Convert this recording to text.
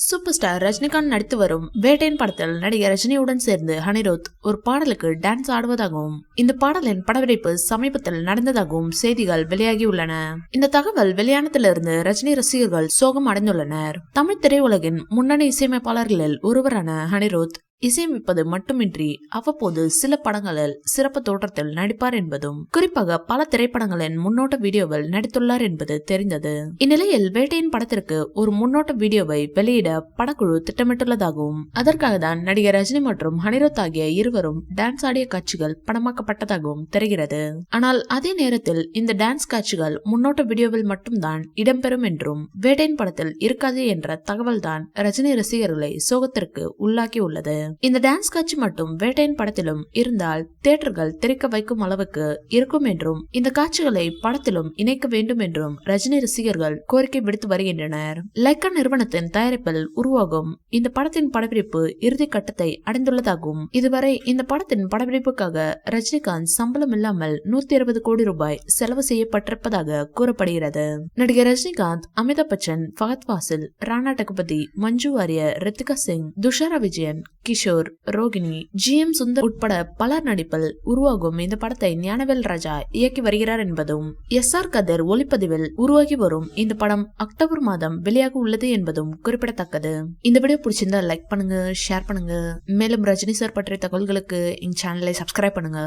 Super star Rajinikanth நடித்து வரும் வேட்டையன் படத்தில் நடிகர் ரஜினியுடன் சேர்ந்து அனிருத் ஒரு பாடலுக்கு டான்ஸ் ஆடுவதாகவும் இந்த பாடலின் படப்பிடிப்பு சமீபத்தில் நடந்ததாகவும் செய்திகள் வெளியாகியுள்ளன. இந்த தகவல் வெளியானதிலிருந்து ரஜினி ரசிகர்கள் சோகம் அடைந்துள்ளனர். தமிழ் திரையுலகின் முன்னணி இசையமைப்பாளர்களில் ஒருவரான அனிருத் இசையமைப்பது மட்டுமின்றி அவ்வப்போது சில படங்களில் சிறப்பு தோற்றத்தில் நடிப்பார் என்பதும் குறிப்பாக பல திரைப்படங்களின் முன்னோட்ட வீடியோவில் நடித்துள்ளார் என்பது தெரிந்தது. இந்நிலையில் வேட்டையின் படத்திற்கு ஒரு முன்னோட்ட வீடியோவை வெளியிட படக்குழு திட்டமிட்டுள்ளதாகவும் அதற்காக தான் நடிகர் ரஜினி மற்றும் அனிருத் ஆகிய இருவரும் டான்ஸ் ஆடிய காட்சிகள் படமாக்கப்பட்டதாகவும் தெரிகிறது. ஆனால் அதே நேரத்தில் இந்த டான்ஸ் காட்சிகள் முன்னோட்ட வீடியோவில் மட்டும்தான் இடம்பெறும் என்றும் வேட்டையின் படத்தில் இருக்காது என்ற தகவல் தான் ரஜினி ரசிகர்களை சோகத்திற்கு உள்ளாக்கியுள்ளது. இந்த டான்ஸ் காட்சி மட்டும் வேட்டையின் படத்திலும் இருந்தால் தியேட்டர்கள் திரைக்க வைக்கும் அளவுக்கு இருக்கும் என்றும் இந்த காட்சிகளை படத்திலும் இணைக்க வேண்டும் என்றும் ரஜினி ரசிகர்கள் கோரிக்கை விடுத்து வருகின்றனர். லைக்கா நிறுவனத்தின் தயாரிப்பில் உருவாகும் இந்த படத்தின் படப்பிடிப்பு இறுதி கட்டத்தை அடைந்துள்ளதாகவும் இதுவரை இந்த படத்தின் படப்பிடிப்புக்காக ரஜினிகாந்த் சம்பளம் இல்லாமல் 120 கோடி ரூபாய் செலவு செய்யப்பட்டிருப்பதாக கூறப்படுகிறது. நடிகர் ரஜினிகாந்த், அமிதாப் பச்சன், ஃபஹத் ஃபாசில், ராணா டகுபதி, மஞ்சு வாரியர், ரித்திகா சிங், துஷாரா விஜயன், கிஷோர், ரோகிணி, ஜி.எம். சுந்தர் உட்பட பலர் நடிப்பில் உருவாகும் இந்த படத்தை ஞானவேல் ராஜா இயக்கி வருகிறார் என்பதும் எஸ்.ஆர். கதிர் ஒளிப்பதிவில் உருவாகி வரும் இந்த படம் அக்டோபர் மாதம் வெளியாக உள்ளது என்பதும் குறிப்பிடத்தக்கது. இந்த வீடியோ பிடிச்சிருந்தா லைக் பண்ணுங்க, ஷேர் பண்ணுங்க. மேலும் ரஜினி சார் பற்றிய தகவல்களுக்கு எங்க சேனலை சப்ஸ்கிரைப் பண்ணுங்க.